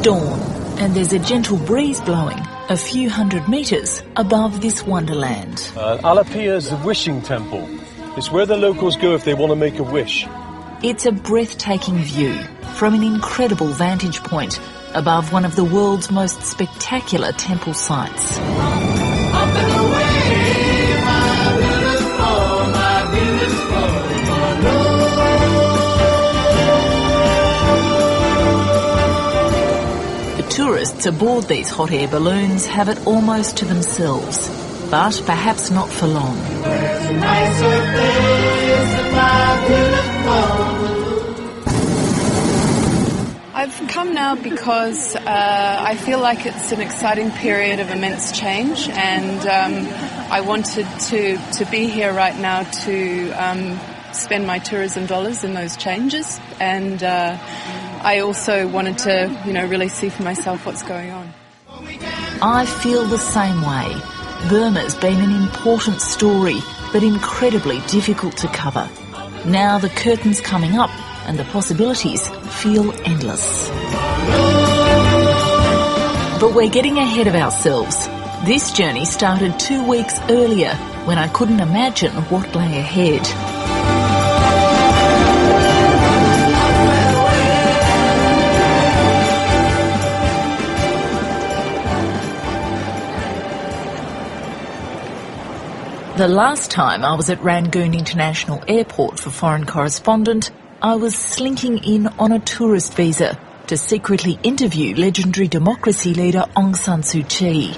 dawn, and there's a gentle breeze blowing a few hundred metres above this wonderland. Alapia is the wishing temple. It's where the locals go if they want to make a wish. It's a breathtaking view from an incredible vantage point above one of the world's most spectacular temple sites. The tourists aboard these hot air balloons have it almost to themselves, but perhaps not for long. I've come now because I feel like it's an exciting period of immense change, and I wanted to be here right now to spend my tourism dollars in those changes, and I also wanted to, really see for myself what's going on. I feel the same way. Burma's been an important story, but incredibly difficult to cover. Now the curtain's coming up, and the possibilities feel endless. But we're getting ahead of ourselves. This journey started 2 weeks earlier, when I couldn't imagine what lay ahead. The last time I was at Rangoon International Airport for Foreign Correspondent, I was slinking in on a tourist visa to secretly interview legendary democracy leader Aung San Suu Kyi.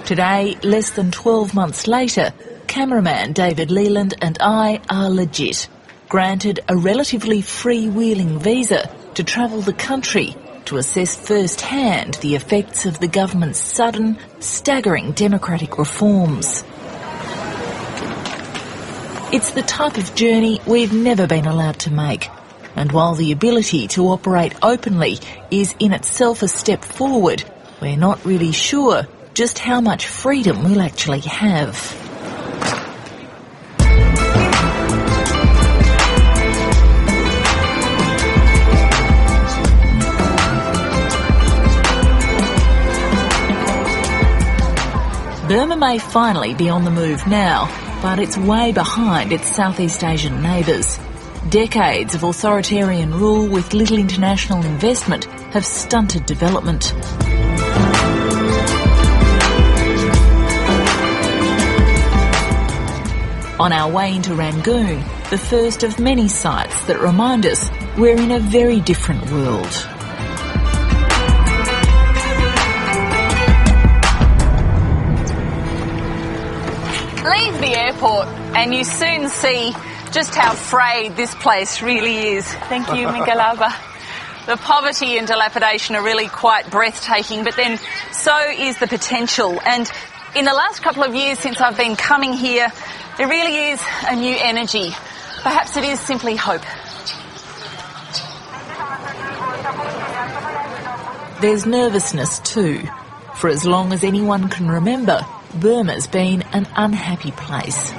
Today, less than 12 months later, cameraman David Leland and I are legit, granted a relatively freewheeling visa to travel the country to assess firsthand the effects of the government's sudden, staggering democratic reforms. It's the type of journey we've never been allowed to make, and while the ability to operate openly is in itself a step forward, we're not really sure just how much freedom we'll actually have. Burma may finally be on the move now, but it's way behind its Southeast Asian neighbours. Decades of authoritarian rule with little international investment have stunted development. On our way into Rangoon, the first of many sites that remind us we're in a very different world. Leave the airport and you soon see just how frayed this place really is. Thank you, Mingalaba. The poverty and dilapidation are really quite breathtaking, but then so is the potential. And in the last couple of years since I've been coming here, there really is a new energy. Perhaps it is simply hope. There's nervousness too. For as long as anyone can remember, Burma's been an unhappy place.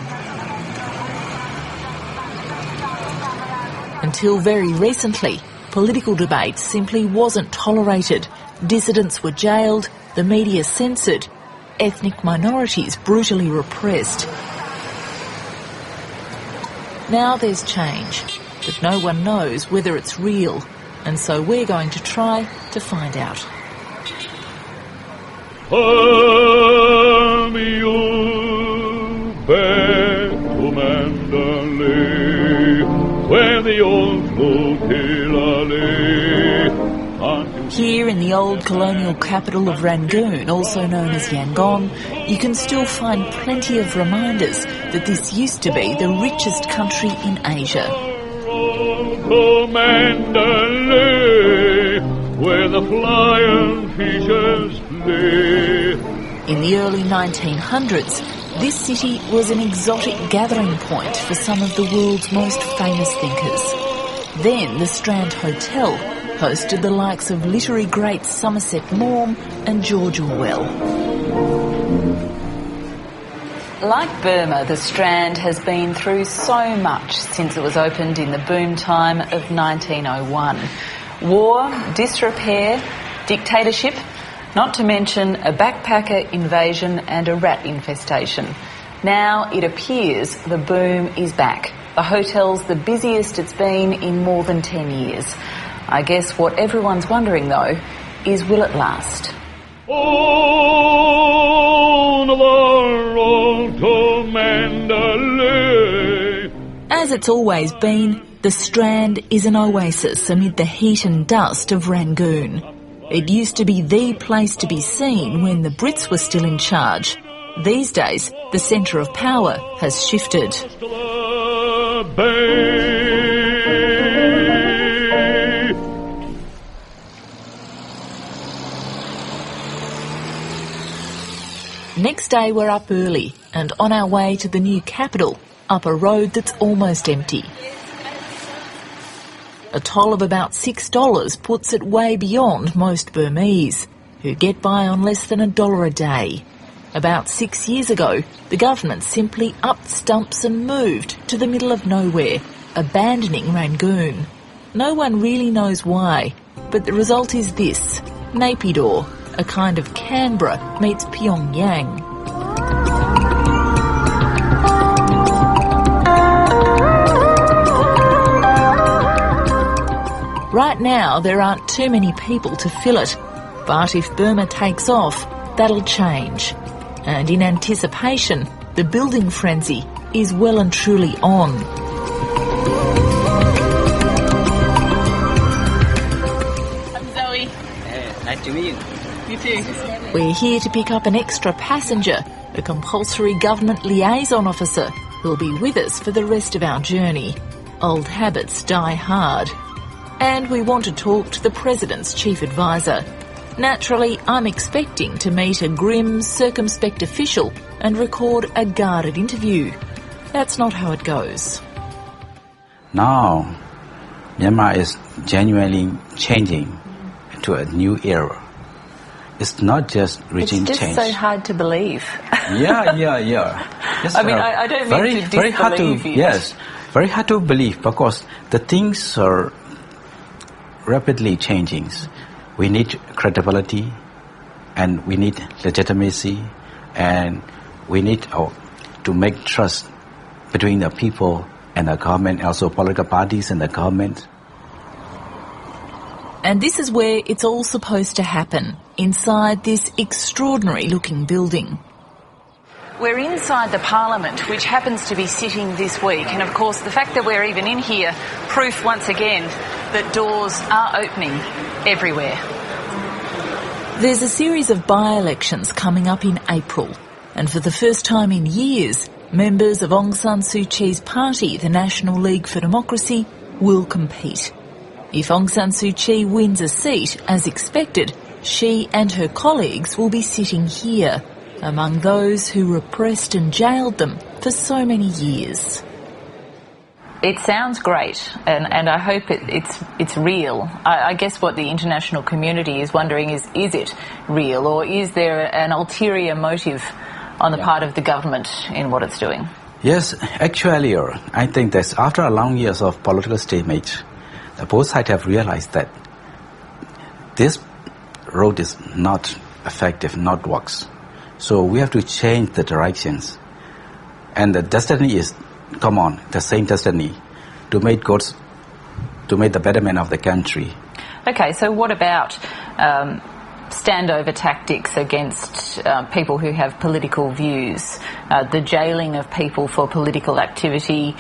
Until very recently, political debate simply wasn't tolerated. Dissidents were jailed, the media censored, ethnic minorities brutally repressed. Now there's change, but no one knows whether it's real, and so we're going to try to find out. Back to Mandalay, where the old hotel lay. Here in the old colonial capital of Rangoon, also known as Yangon, you can still find plenty of reminders that this used to be the richest country in Asia. To Mandalay, where the flying fishes play. In the early 1900s, this city was an exotic gathering point for some of the world's most famous thinkers. Then the Strand Hotel hosted the likes of literary greats Somerset Maugham and George Orwell. Like Burma, the Strand has been through so much since it was opened in the boom time of 1901. War, disrepair, dictatorship, not to mention a backpacker invasion and a rat infestation. Now it appears the boom is back. The hotel's the busiest it's been in more than 10 years. I guess what everyone's wondering though is, will it last? On the road to Mandalay. As it's always been, the Strand is an oasis amid the heat and dust of Rangoon. It used to be the place to be seen when the Brits were still in charge. These days, the centre of power has shifted. Next day we're up early and on our way to the new capital, up a road that's almost empty. A toll of about $6 puts it way beyond most Burmese, who get by on less than $1 a day. About 6 years ago, the government simply upped stumps and moved to the middle of nowhere, abandoning Rangoon. No one really knows why, but the result is this: Naypyidaw, a kind of Canberra meets Pyongyang. Right now, there aren't too many people to fill it, but if Burma takes off, that'll change. And in anticipation, the building frenzy is well and truly on. I'm Zoe. Nice to meet you. You too. We're here to pick up an extra passenger, a compulsory government liaison officer, who'll be with us for the rest of our journey. Old habits die hard. And we want to talk to the President's chief advisor. Naturally, I'm expecting to meet a grim, circumspect official and record a guarded interview. That's not how it goes. Now, Myanmar is genuinely changing to a new era. It's not just regime It's just change. so hard to believe. Yeah. Yes, I mean, I don't mean to very hard to, disbelieve it. yes, very hard to believe because the things are rapidly changing. We need credibility, and we need legitimacy, and we need to make trust between the people and the government, also political parties and the government. And this is where it's all supposed to happen, inside this extraordinary-looking building. We're inside the Parliament, which happens to be sitting this week, and of course the fact that we're even in here, proof once again that doors are opening everywhere. There's a series of by-elections coming up in April, and for the first time in years, members of Aung San Suu Kyi's party, the National League for Democracy, will compete. If Aung San Suu Kyi wins a seat, as expected, she and her colleagues will be sitting here, among those who repressed and jailed them for so many years. It sounds great, and I hope it's real. I guess what the international community is wondering is it real, or is there an ulterior motive on the part of the government in what it's doing? Yes, actually, I think that after a long years of political stalemate, both sides have realized that this road is not effective, not works. So we have to change the directions. And the destiny is, the same destiny, to make the betterment of the country. Okay, so what about standover tactics against people who have political views, the jailing of people for political activity,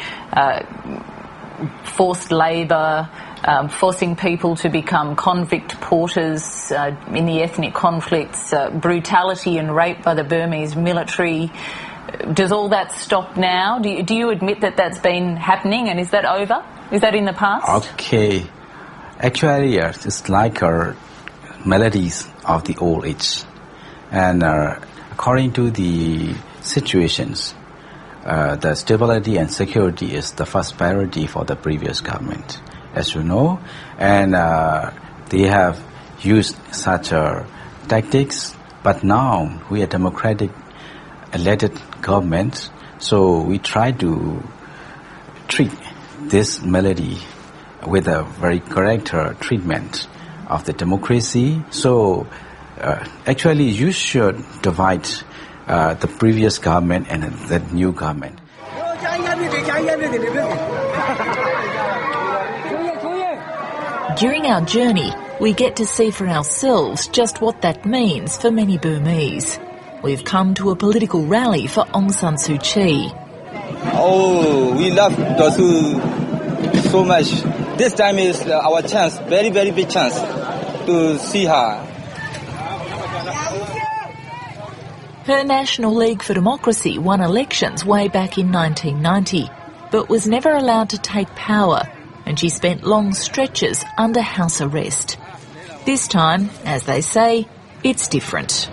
forced labour, forcing people to become convict porters in the ethnic conflicts, brutality and rape by the Burmese military? Does all that stop now? Do you admit that that's been happening, and is that over? Is that in the past? Okay. Actually, yes, it's like melodies of the old age. And according to the situations, the stability and security is the first priority for the previous government, as you know. And they have used such tactics, but now we are democratic elected government, so we try to treat this melody with a very correct treatment of the democracy. So actually you should divide the previous government and the new government. During our journey, we get to see for ourselves just what that means for many Burmese. We've come to a political rally for Aung San Suu Kyi. Oh, we love Dosu so much. This time is our chance, very, very big chance to see her. Her National League for Democracy won elections way back in 1990, but was never allowed to take power, and she spent long stretches under house arrest. This time, as they say, it's different.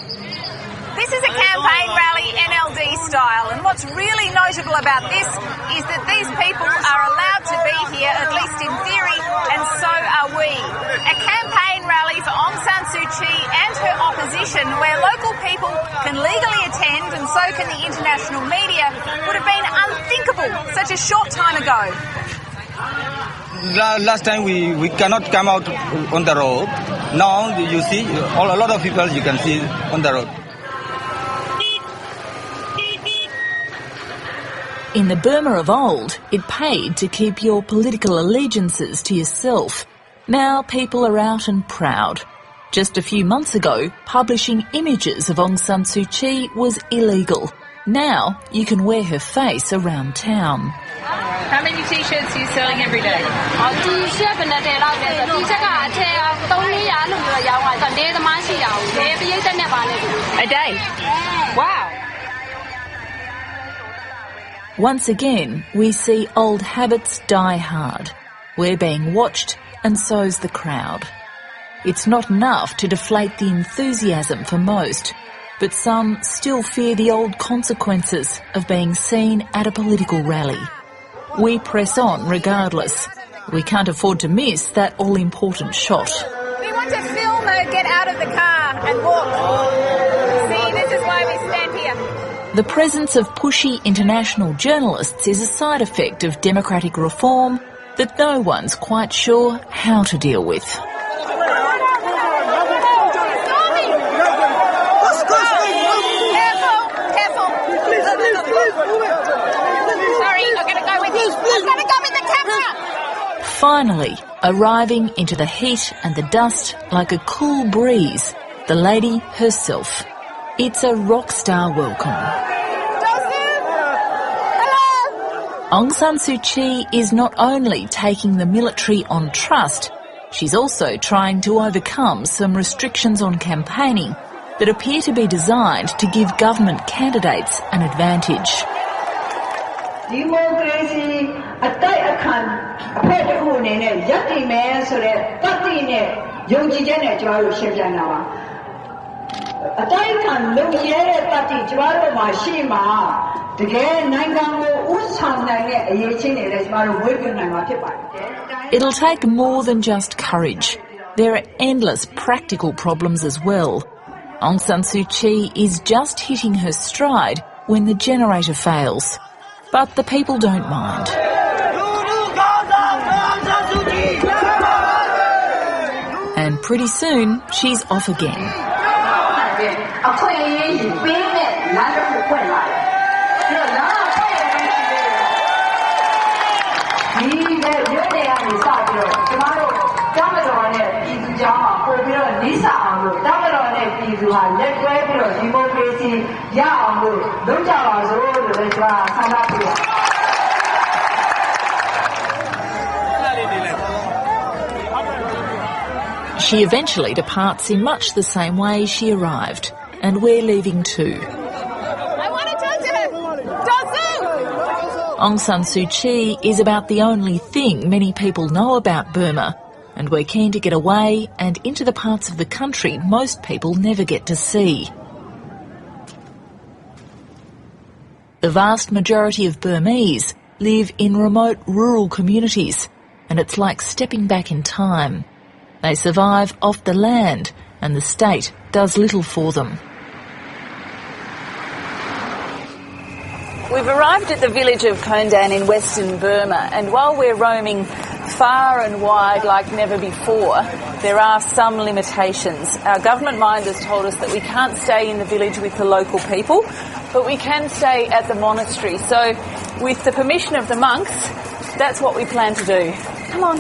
This is a campaign rally NLD style, and what's really notable about this is that these people are allowed to be here, at least in theory, and so are we. A campaign rally for Aung San Suu Kyi and her opposition, where local people can legally attend and so can the international media, would have been unthinkable such a short time ago. Last time we cannot come out on the road. Now you see a lot of people you can see on the road. In the Burma of old, it paid to keep your political allegiances to yourself. Now people are out and proud. Just a few months ago, publishing images of Aung San Suu Kyi was illegal. Now you can wear her face around town. How many T-shirts are you selling every day? A day? Wow. Once again, we see old habits die hard. We're being watched, and so's the crowd. It's not enough to deflate the enthusiasm for most, but some still fear the old consequences of being seen at a political rally. We press on regardless. We can't afford to miss that all-important shot. We want to film her get out of the car and walk. See, this is why we stand here. The presence of pushy international journalists is a side effect of democratic reform that no one's quite sure how to deal with. Finally, arriving into the heat and the dust like a cool breeze, the lady herself. It's a rock star welcome. Aung San Suu Kyi is not only taking the military on trust, she's also trying to overcome some restrictions on campaigning that appear to be designed to give government candidates an advantage. Democracy It'll take more than just courage. There are endless practical problems as well. Aung San Suu Kyi is just hitting her stride when the generator fails. But the people don't mind. And pretty soon, she's off again. She eventually departs in much the same way she arrived, and we're leaving too. I want to talk to her. Dosu! Aung San Suu Kyi is about the only thing many people know about Burma, and we're keen to get away and into the parts of the country most people never get to see. The vast majority of Burmese live in remote rural communities, and it's like stepping back in time. They survive off the land, and the state does little for them. We've arrived at the village of Kondan in western Burma, and while we're roaming far and wide like never before, there are some limitations. Our government minders told us that we can't stay in the village with the local people, but we can stay at the monastery. So with the permission of the monks, that's what we plan to do. Come on.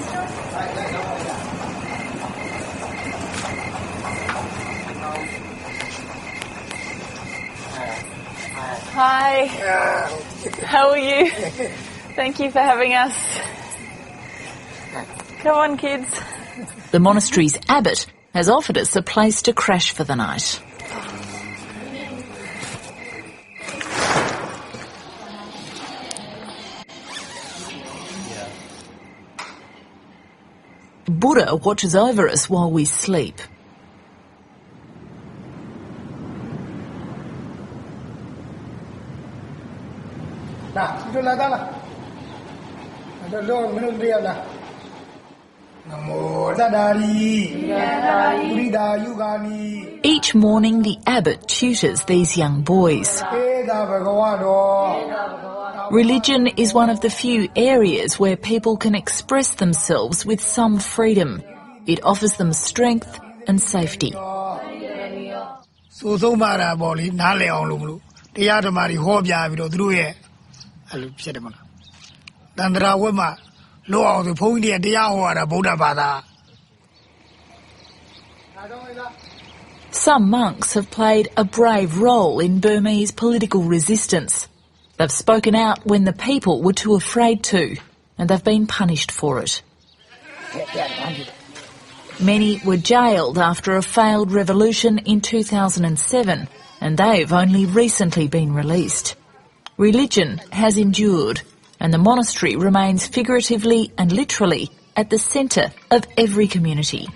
Hi. How are you? Thank you for having us. Come on, kids. The monastery's abbot has offered us a place to crash for the night. Buddha watches over us while we sleep. Each morning the abbot tutors these young boys. Religion is one of the few areas where people can express themselves with some freedom. It offers them strength and safety. Some monks have played a brave role in Burmese political resistance. They've spoken out when the people were too afraid to, and they've been punished for it. Many were jailed after a failed revolution in 2007, and they've only recently been released. Religion has endured, and the monastery remains figuratively and literally at the centre of every community.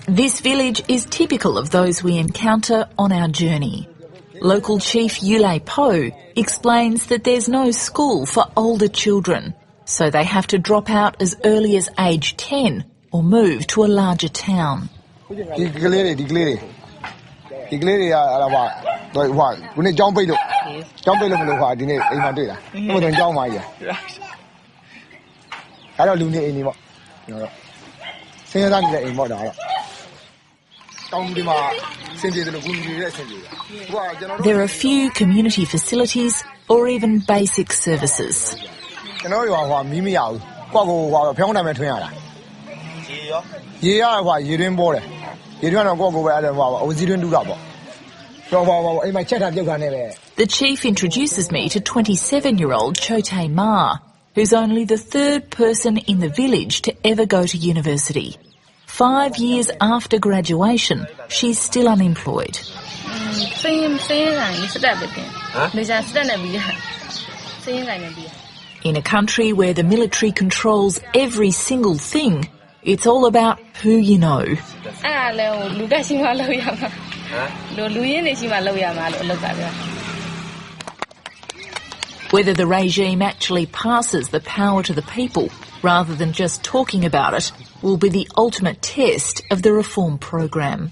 This village is typical of those we encounter on our journey. Local chief Yulei Po explains that there's no school for older children, so they have to drop out as early as age 10 or move to a larger town. There are few community facilities or even basic services. The chief introduces me to 27-year-old Chote Ma, who's only the third person in the village to ever go to university. 5 years after graduation, she's still unemployed. In a country where the military controls every single thing, it's all about who you know. Whether the regime actually passes the power to the people rather than just talking about it will be the ultimate test of the reform program.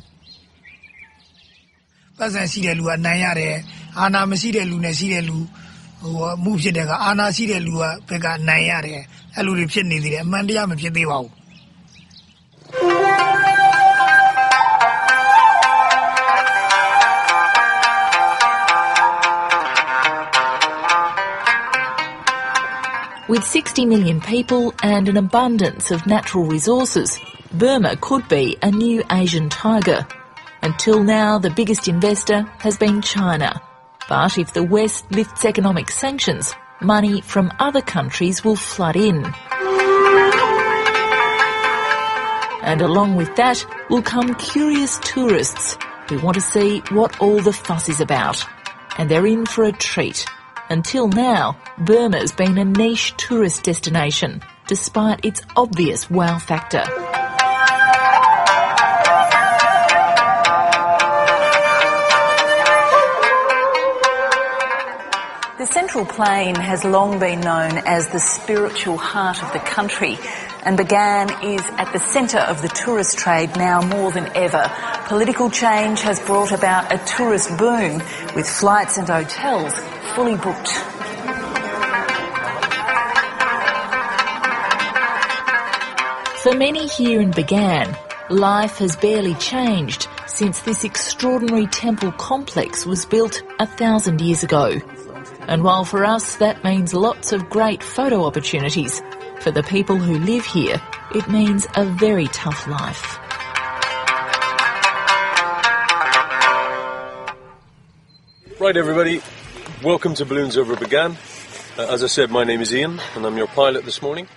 With 60 million people and an abundance of natural resources, Burma could be a new Asian tiger. Until now, the biggest investor has been China. But if the West lifts economic sanctions, money from other countries will flood in. And along with that will come curious tourists who want to see what all the fuss is about. And they're in for a treat. Until now, Burma's been a niche tourist destination, despite its obvious wow factor. Central Plain has long been known as the spiritual heart of the country, and Bagan is at the centre of the tourist trade now more than ever. Political change has brought about a tourist boom, with flights and hotels fully booked. For many here in Bagan, life has barely changed since this extraordinary temple complex was built 1,000 years ago. And while for us that means lots of great photo opportunities, for the people who live here, it means a very tough life. Right, everybody, welcome to Balloons over Bagan. As I said, my name is Ian, and I'm your pilot this morning.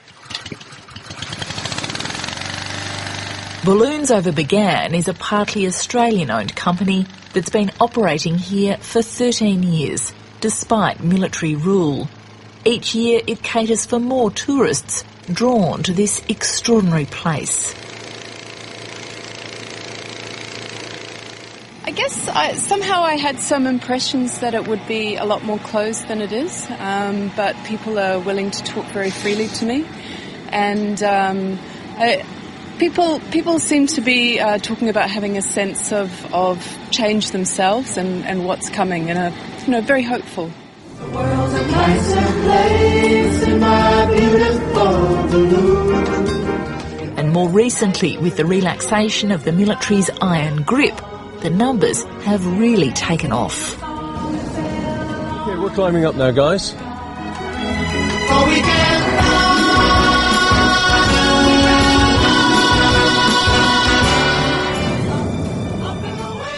Balloons over Bagan is a partly Australian-owned company that's been operating here for 13 years, despite military rule. Each year it caters for more tourists drawn to this extraordinary place. I guess somehow I had some impressions that it would be a lot more closed than it is, but people are willing to talk very freely to me, and people seem to be talking about having a sense of change themselves and what's coming, and very hopeful. The world's a nicer place in my beautiful balloon. And more recently, with the relaxation of the military's iron grip, the numbers have really taken off. Okay, we're climbing up now, guys. Oh, we can fly.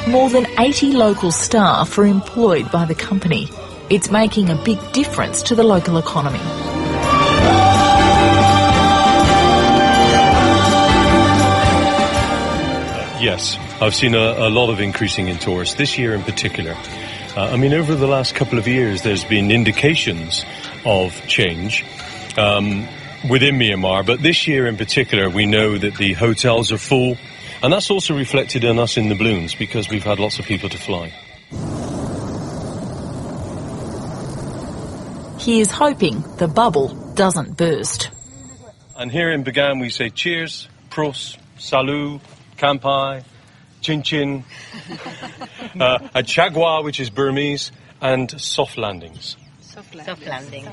More than 80 local staff are employed by the company. It's making a big difference to the local economy. Yes, I've seen a lot of increasing in tourists, this year in particular. Over the last couple of years, there's been indications of change within Myanmar, but this year in particular, we know that the hotels are full, and that's also reflected in us in the balloons, because we've had lots of people to fly. He is hoping the bubble doesn't burst. And here in Bagan we say cheers, pros, salut, kampai, chin chin, a chagwa, which is Burmese, and soft landings. Soft landing.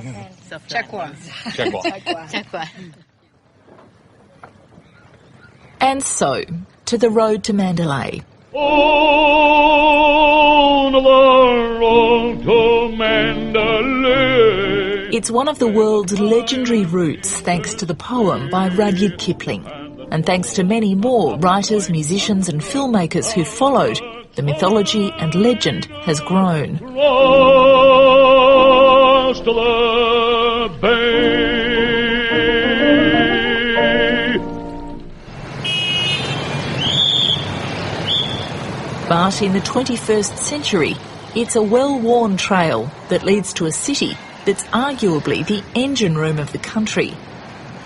Chagwa. And so, to the road to Mandalay. On the road to Mandalay. It's one of the world's legendary routes thanks to the poem by Rudyard Kipling. And thanks to many more writers, musicians and filmmakers who followed, the mythology and legend has grown. Across to the bay. But in the 21st century, it's a well-worn trail that leads to a city that's arguably the engine room of the country.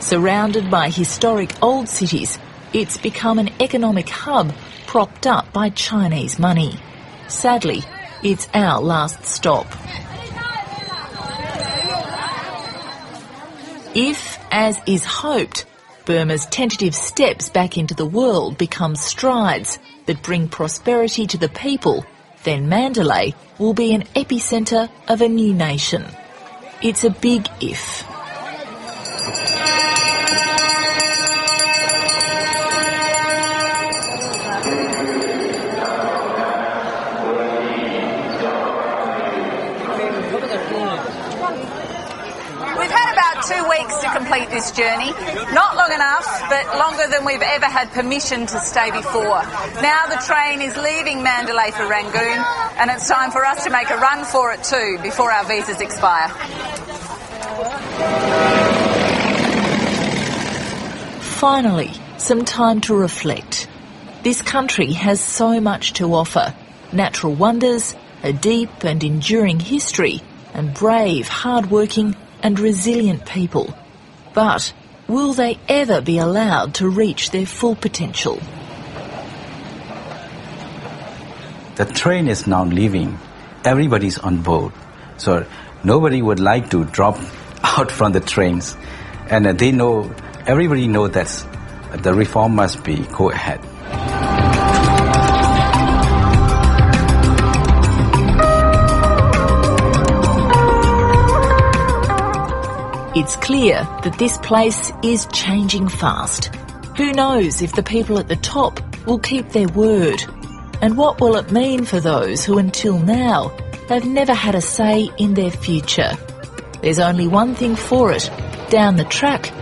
Surrounded by historic old cities, it's become an economic hub propped up by Chinese money. Sadly, it's our last stop. If, as is hoped, Burma's tentative steps back into the world become strides that bring prosperity to the people, then Mandalay will be an epicentre of a new nation. It's a big if. We've had about 2 weeks to complete this journey. Not long enough, but longer than we've ever had permission to stay before. Now the train is leaving Mandalay for Rangoon, and it's time for us to make a run for it too before our visas expire. Finally, some time to reflect. This country has so much to offer. Natural wonders, a deep and enduring history, and brave, hard-working and resilient people. But will they ever be allowed to reach their full potential? The train is now leaving. Everybody's on board. So nobody would like to drop out from the trains. And everybody knows that the reform must go ahead. It's clear that this place is changing fast. Who knows if the people at the top will keep their word? And what will it mean for those who until now have never had a say in their future? There's only one thing for it. Down the track,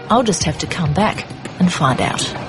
I'll just have to come back and find out.